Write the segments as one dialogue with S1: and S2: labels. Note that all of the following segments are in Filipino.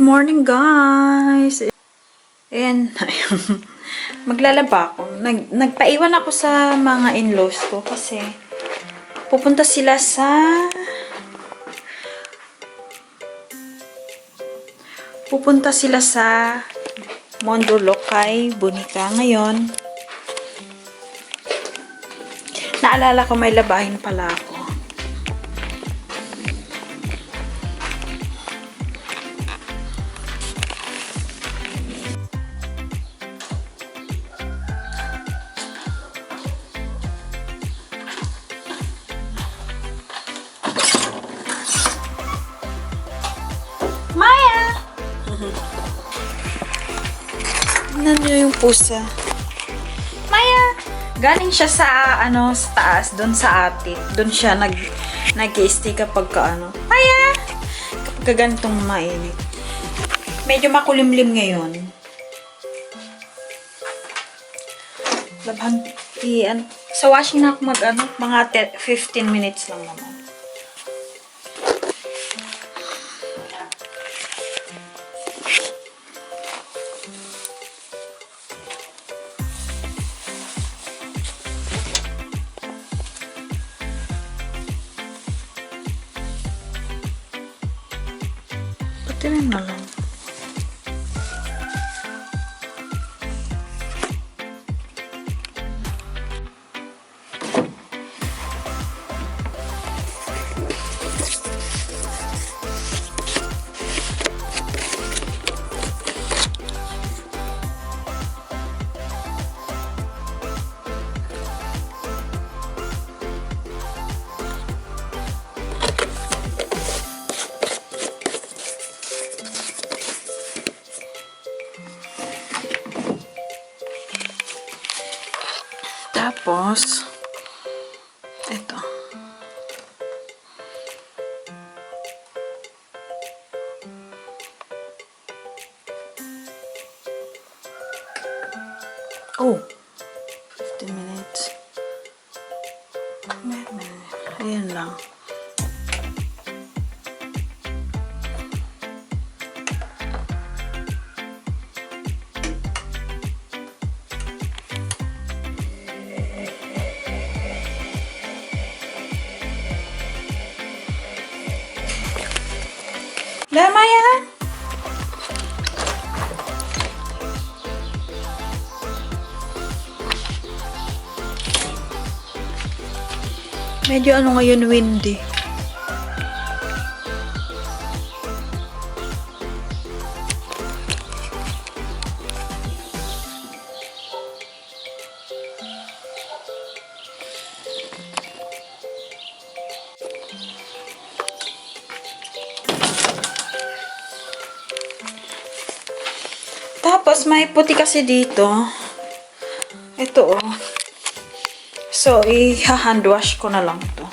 S1: morning, guys! Ayan, maglalaba ako. Nagpaiwan ako sa mga in-laws ko kasi pupunta sila sa Mondo Lokay, Bunica ngayon. Naalala ko may labahin pala ako. Maya! Tignan niyo yung pusa. Maya! Galing siya sa, sa taas, doon sa attic. Doon siya nag-i-stay kapag Maya! Kapag ganitong mainit. Medyo makulimlim ngayon. Labhan, sa washing na ako mga 15 minutes lang naman. Patirin na lang. Tapos, ito. Oh, 15 minutes. Ayan lang. Maya! Medyo ngayon windy. Tapos, may puti kasi dito. Ito, oh. So, i-hand wash ko na lang to.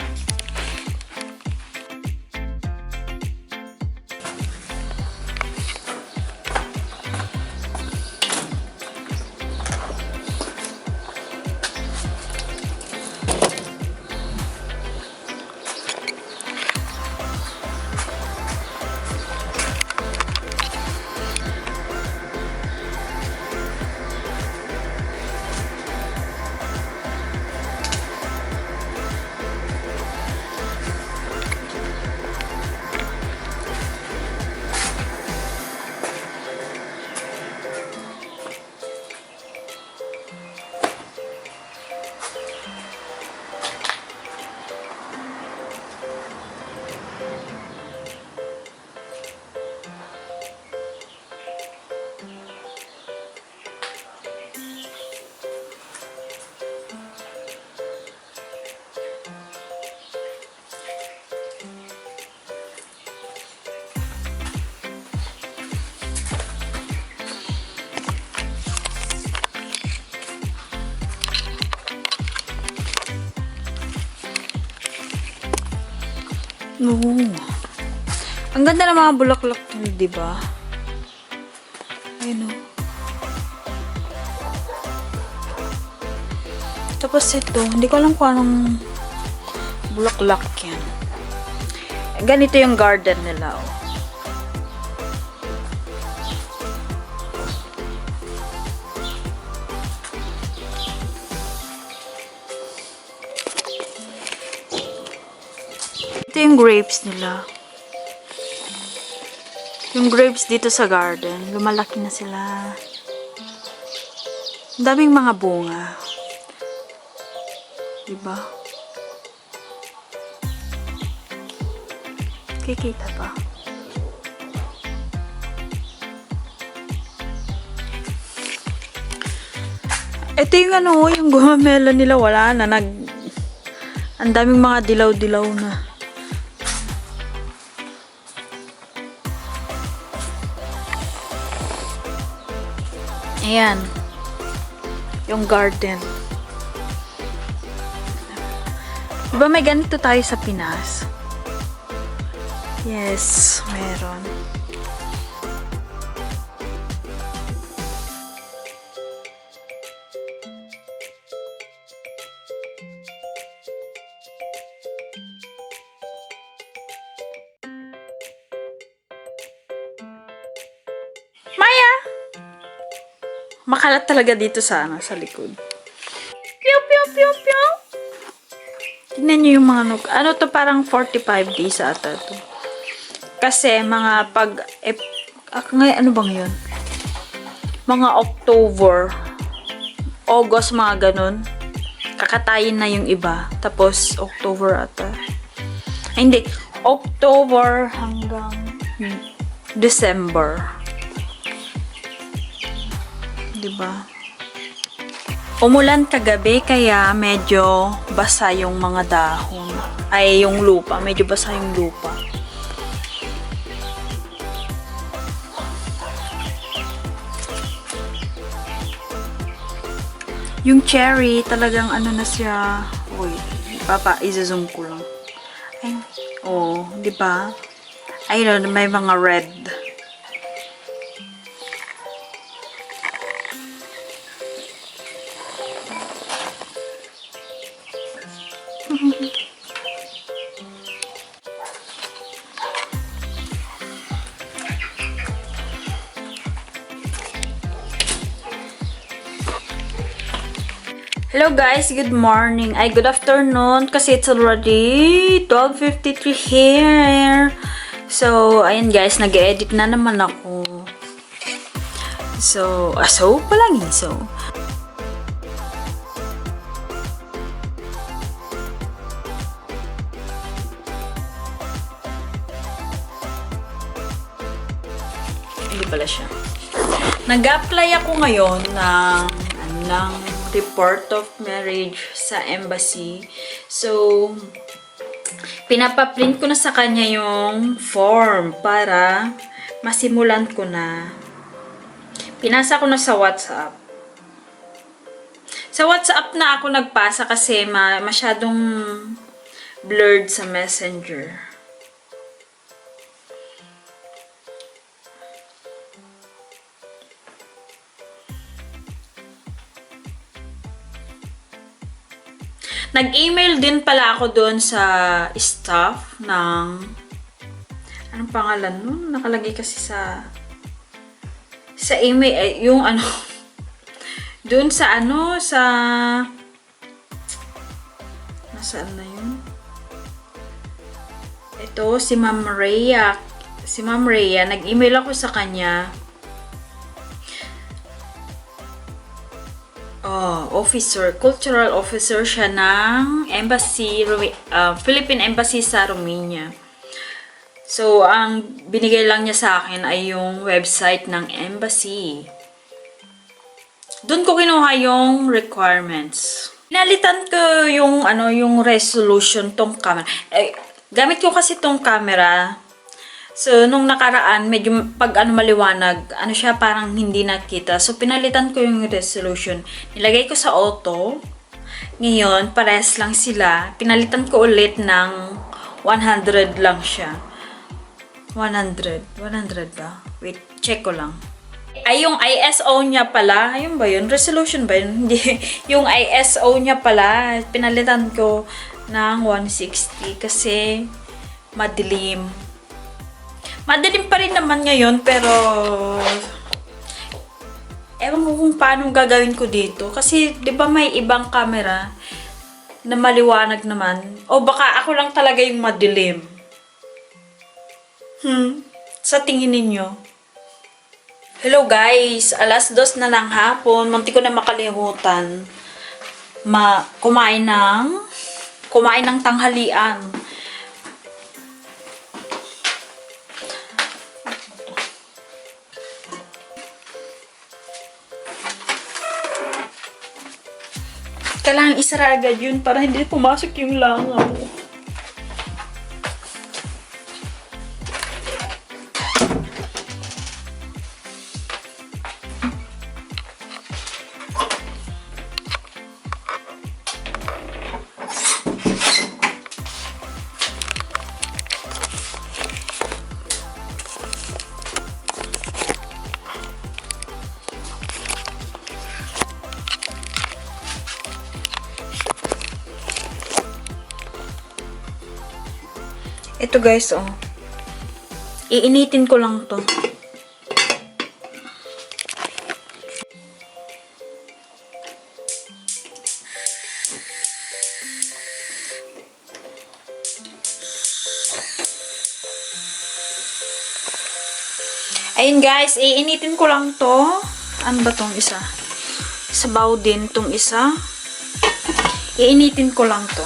S1: No. Ang ganda ng mga bulaklak nyo, diba? Ayun, oh. Tapos ito, hindi ko alam kung anong bulaklak yan. Ganito yung garden nila, oh. yung grapes nila. Yung grapes dito sa garden, lumalaki na sila. Ang daming mga bunga. Diba? Kikita pa. Ito yung yung gumamela nila, wala na. Ang daming mga dilaw-dilaw na. Ayan. Yung garden. Diba may ganito tayo sa Pinas? Yes, meron. Maya! Makalat talaga dito sa sa likod. Piu, piu, piu, piu. Tignan nyo yung mga ano to, parang 45 days ata to. Kasi mga ngayon, ano bang yun? Mga October, August, mga ganun. Kakatayin na yung iba. Tapos, October ata. Ay, hindi. October hanggang December. Diba? Umulan kagabi kaya medyo basa yung mga dahon. Ay, yung lupa. Medyo basa yung lupa. Yung cherry, talagang ano na siya. Uy, iza-zoom ko lang. Ay, oh, di ba? Ayun, may mga red. Hello guys, good morning. Ay, good afternoon kasi it's already 12:53 here. So, ayan guys, nag-edit na naman ako. So, palagi. So, hindi pala siya. Nag-apply ako ngayon ng report of marriage sa embassy. So, pinapaprint ko na sa kanya yung form para masimulan ko na. Pinasa ko na sa WhatsApp. Sa WhatsApp na ako nagpasa kasi masyadong blurred sa Messenger. Nag-email din pala ako doon sa staff ng anong pangalan nun? Nakalagay kasi sa email yung doon sa nasaan na yun? Ito si Ma'am Rhea. Si Ma'am Rhea, nag-email ako sa kanya. Officer, cultural officer siya ng embassy, Philippine Embassy sa Romania. So, ang binigay lang niya sa akin ay yung website ng embassy. Doon ko kinuha yung requirements. Pinalitan ko yung resolution tong camera. Gamit ko kasi tong camera. So, nung nakaraan, medyo pag maliwanag, siya parang hindi nakita. So, pinalitan ko yung resolution. Nilagay ko sa auto. Ngayon, pares lang sila. Pinalitan ko ulit ng 100 lang siya. 100 ba? Wait, check ko lang. Ay, yung ISO niya pala. Ayun ba yun? Resolution ba yun? Hindi. Yung ISO niya pala, pinalitan ko ng 160 kasi madilim. Madilim pa rin naman ngayon, pero ewan ko kung paano gagawin ko dito. Kasi, di ba may ibang camera na maliwanag naman? O baka ako lang talaga yung madilim. Sa tingin ninyo? Hello guys, 2:00 na ng hapon. Munti ko na makalimutan. Kumain ng tanghalian. Kailangan isara agad yun para hindi pumasok yung langaw. Ito guys, oh. Iinitin ko lang to. Ayun guys, iinitin ko lang to. Ano ba tong isa? Sabaw din tong isa. Iinitin ko lang to.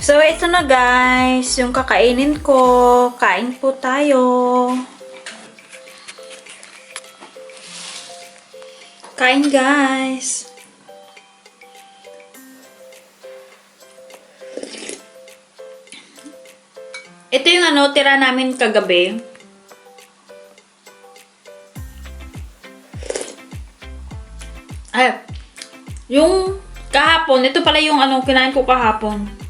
S1: So, ito na guys, yung kakainin ko. Kain po tayo. Kain guys. Ito yung tira namin kagabi. Ay, yung kahapon, ito pala yung kinain ko kahapon.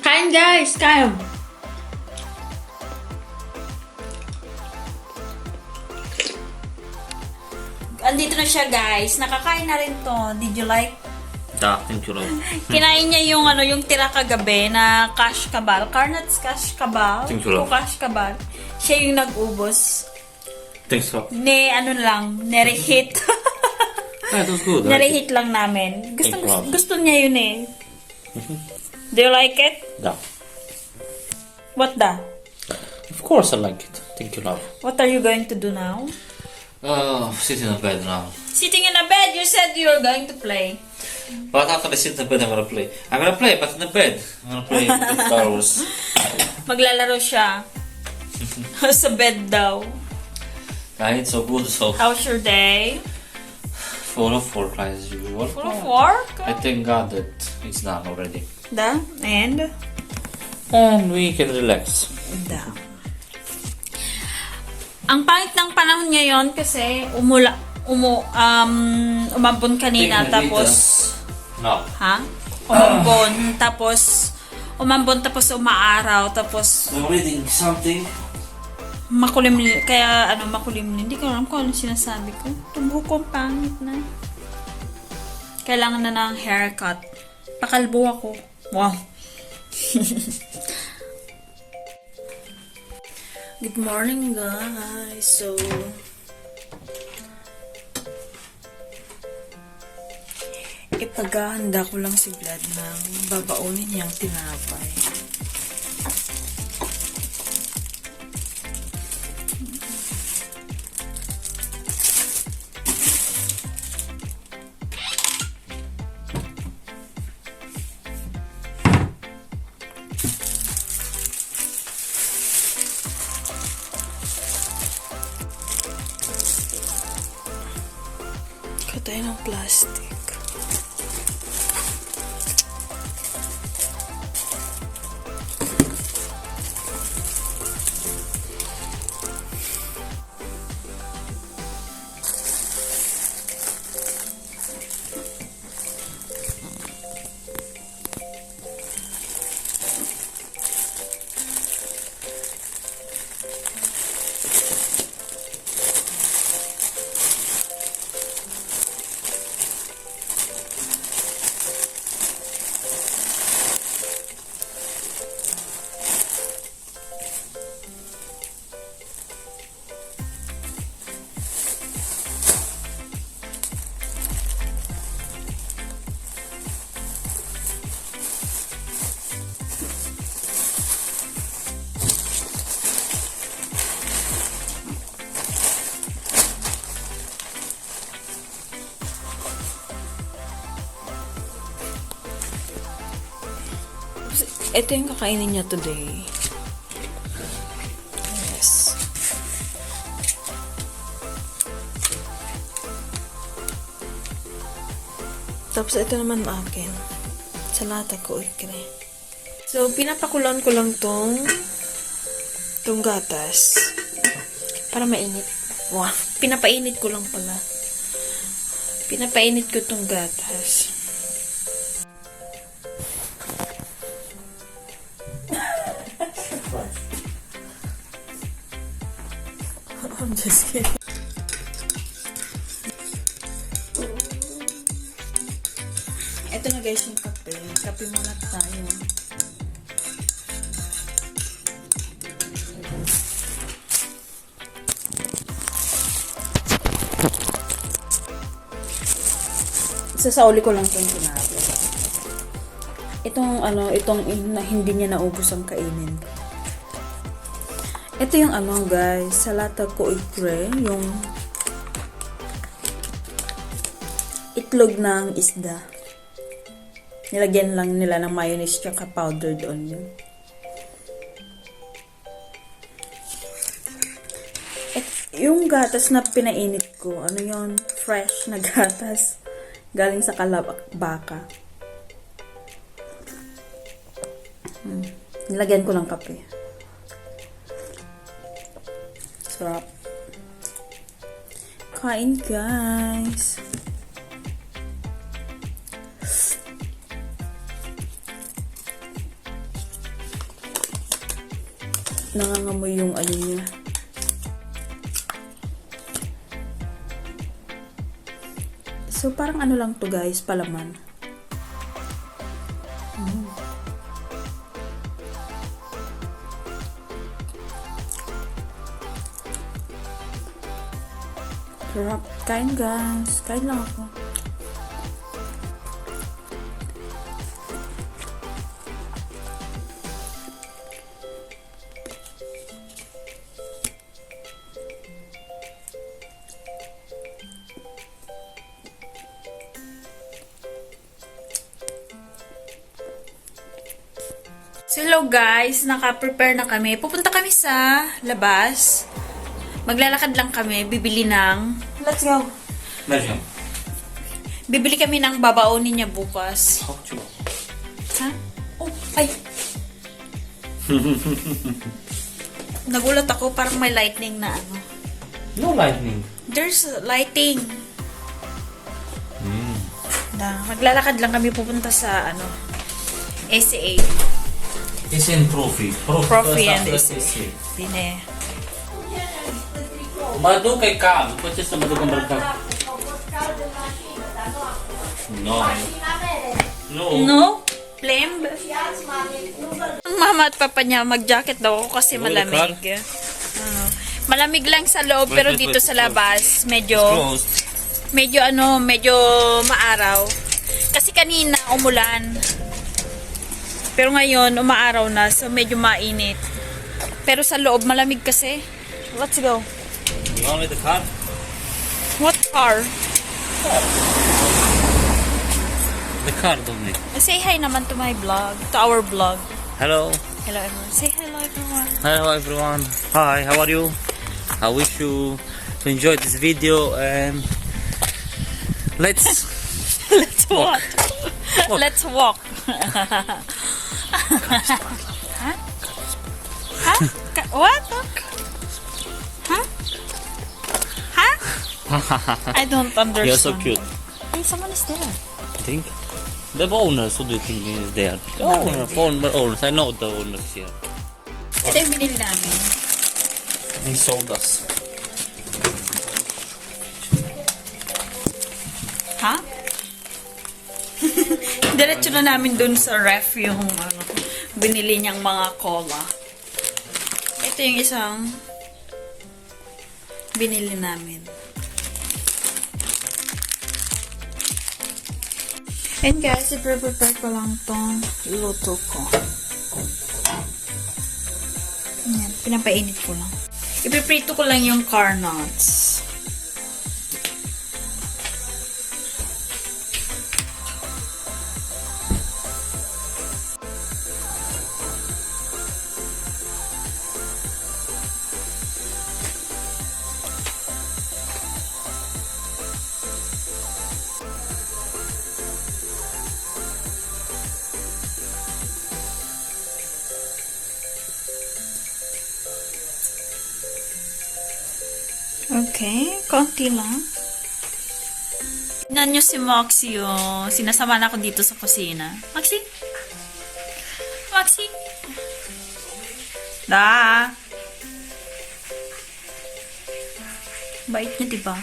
S1: Kain guys, kain. Andito na siya guys. Nakakain na rin to. Did you like?
S2: Yeah, thank you, love.
S1: Kinain niya yung yung tira kagabi na cash kabal. Carnuts cash kabal.
S2: Thank you, love.
S1: Cash kabal. Siya yung nag-ubos.
S2: Thanks, love.
S1: Nerehit.
S2: Yeah, it was good.
S1: Nerehit lang namin.
S2: Thank you, love.
S1: Gusto niya yun eh. Do you like it?
S2: Yeah.
S1: What the?
S2: Of course I like it. Thank you, love.
S1: What are you going to do now?
S2: Sitting in bed now.
S1: Sitting in a bed, you said you were going to play.
S2: But after I sit in bed, I'm gonna play. I'm gonna play, but in the bed. I'm gonna play with Star Wars.
S1: Maglalaro siya. Sa bed daw.
S2: Yeah, it's so good, so
S1: How's your day?
S2: full of work as usual.
S1: Full of work?
S2: I thank God that it's done already.
S1: Da? And?
S2: And we can relax.
S1: Da. Ang pangit ng panahon ngayon kasi umambon kanina tapos
S2: No.
S1: umambon tapos umaaraw tapos
S2: I'm reading something.
S1: Makulimlim. Kaya, makulimlim. Hindi ko alam kung ano sinasabi ko. Tubo ko, pangit na. Kailangan na ng haircut. Pakalbo ako. Wow. Good morning, guys. So, ipaghahanda ko lang si Vlad ng babaunin niyang tinapay. Tayo ng plastic. Ito yung kakainin niya today. Yes. Tapos ito naman akin. Salata ko ikre. So, pinapakulan ko lang tong gatas. Para mainit. Wow. Pinapainit ko lang pala. Pinapainit ko tong gatas. I'm just kidding. Ito na guys yung kape. Kape muna tayo. Sasauli ko lang itong sinabi. Itong hindi niya naubos ang kainin. Ito yung guys, salata ko ikre, yung itlog ng isda. Nilagyan lang nila ng mayonnaise tsaka powdered onion. Yung gatas na pinainit ko, yun, fresh na gatas. Galing sa kalabaka. Nilagyan ko ng kape. Sarap. Kain, guys. Nangangamoy yung niya. So, parang lang to guys, palaman. Sarap. Kain guys. Kain lang ako. So, hello guys. Naka-prepare na kami. Pupunta kami sa labas. Maglalakad lang kami. Bibili ng... Let's go.
S2: Let's go.
S1: Bibili kami ng babaunin niya bukas. Ha? Oh, ay. Nagulat ako. Parang may lightning na
S2: No lightning.
S1: There's lighting. Maglalakad lang kami pupunta sa SCA.
S2: It's in Profi.
S1: Profi and SCA. Bine.
S2: Madu kay Cam. Pwede sa madu kang barkag. No. No.
S1: No? Flame? Ang mama at papa niya, mag-jacket daw ako kasi malamig. Malamig lang sa loob, pero dito sa labas, medyo maaraw. Kasi kanina, umulan. Pero ngayon, umaaraw na, so medyo mainit. Pero sa loob, malamig kasi. Let's go.
S2: You want the car?
S1: What car?
S2: The car, Dominic.
S1: Say hi naman to my vlog, to our vlog.
S2: Hello.
S1: Hello everyone. Say hello everyone.
S2: Hello everyone. Hi, how are you? I wish you to enjoy this video and let's
S1: Let's walk. Let's walk. Huh? Huh? What? Huh? Huh? I don't understand.
S2: You're so cute.
S1: Hey, someone is there.
S2: I think the owners. Who do you think is there? The owners. I know the owners here.
S1: Ito yung binili namin.
S2: He sold us.
S1: Ha? Diretso na namin dun sa ref yung binili niyang mga cola. Ito yung isang binili namin. And guys, i-prepare ko lang tong luto ko. Ayan, pinapainit ko lang. Ipiprito ko lang yung carrots. Okay, konti lang. Tignan nyo si Moxie, oh. Sinasama na ako dito sa kusina. Moxie? Moxie? Da! Bait niya, diba?